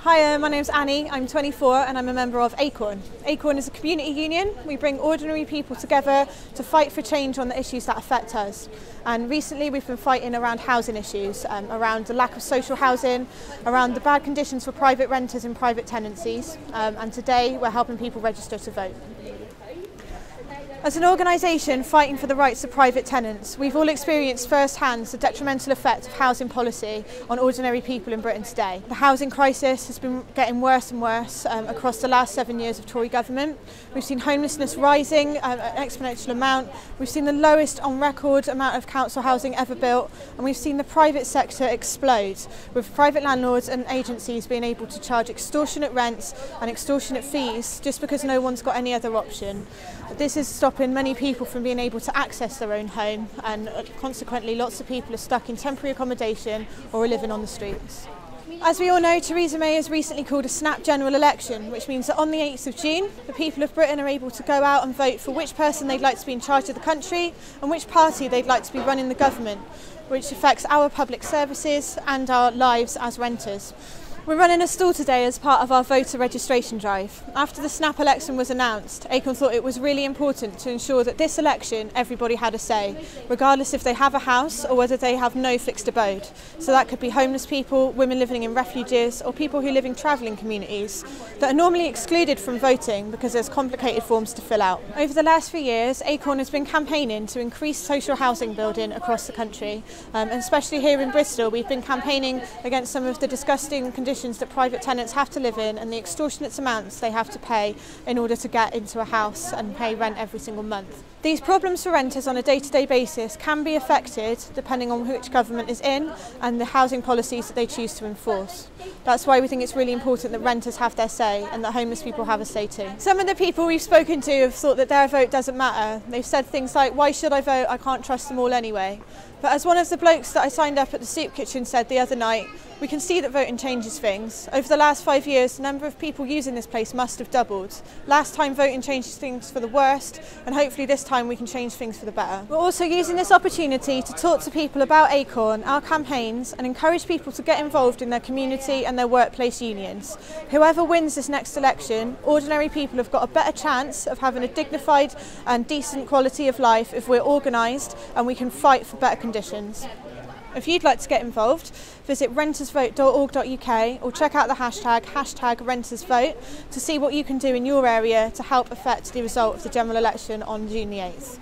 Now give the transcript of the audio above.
Hi, my name's Annie, I'm 24 and I'm a member of ACORN. ACORN is a community union. We bring ordinary people together to fight for change on the issues that affect us. And recently we've been fighting around housing issues, around the lack of social housing, around the bad conditions for private renters in private tenancies, and today we're helping people register to vote. As an organisation fighting for the rights of private tenants, we've all experienced firsthand the detrimental effect of housing policy on ordinary people in Britain today. The housing crisis has been getting worse and worse across the last 7 years of Tory government. We've seen homelessness rising at an exponential amount. We've seen the lowest on record amount of council housing ever built, and we've seen the private sector explode, with private landlords and agencies being able to charge extortionate rents and extortionate fees just because no one's got any other option. This is stopping many people from being able to access their own home, and consequently lots of people are stuck in temporary accommodation or are living on the streets. As we all know, Theresa May has recently called a snap general election, which means that on the 8th of June, the people of Britain are able to go out and vote for which person they'd like to be in charge of the country and which party they'd like to be running the government, which affects our public services and our lives as renters. We're running a stall today as part of our voter registration drive. After the snap election was announced, ACORN thought it was really important to ensure that this election everybody had a say, regardless if they have a house or whether they have no fixed abode. So that could be homeless people, women living in refuges, or people who live in travelling communities that are normally excluded from voting because there's complicated forms to fill out. Over the last few years, ACORN has been campaigning to increase social housing building across the country, and especially here in Bristol we've been campaigning against some of the disgusting conditions that private tenants have to live in and the extortionate amounts they have to pay in order to get into a house and pay rent every single month. These problems for renters on a day-to-day basis can be affected depending on which government is in and the housing policies that they choose to enforce. That's why we think it's really important that renters have their say and that homeless people have a say too. Some of the people we've spoken to have thought that their vote doesn't matter. They've said things like, why should I vote? I can't trust them all anyway. But as one of the blokes that I signed up at the soup kitchen said the other night, we can see that voting changes things. Over the last 5 years, the number of people using this place must have doubled. Last time voting changes things for the worst, and hopefully this time we can change things for the better. We're also using this opportunity to talk to people about ACORN, our campaigns, and encourage people to get involved in their community and their workplace unions. Whoever wins this next election, ordinary people have got a better chance of having a dignified and decent quality of life if we're organised and we can fight for better conditions. If you'd like to get involved, visit rentersvote.org.uk or check out the hashtag #rentersvote to see what you can do in your area to help affect the result of the general election on June the 8th.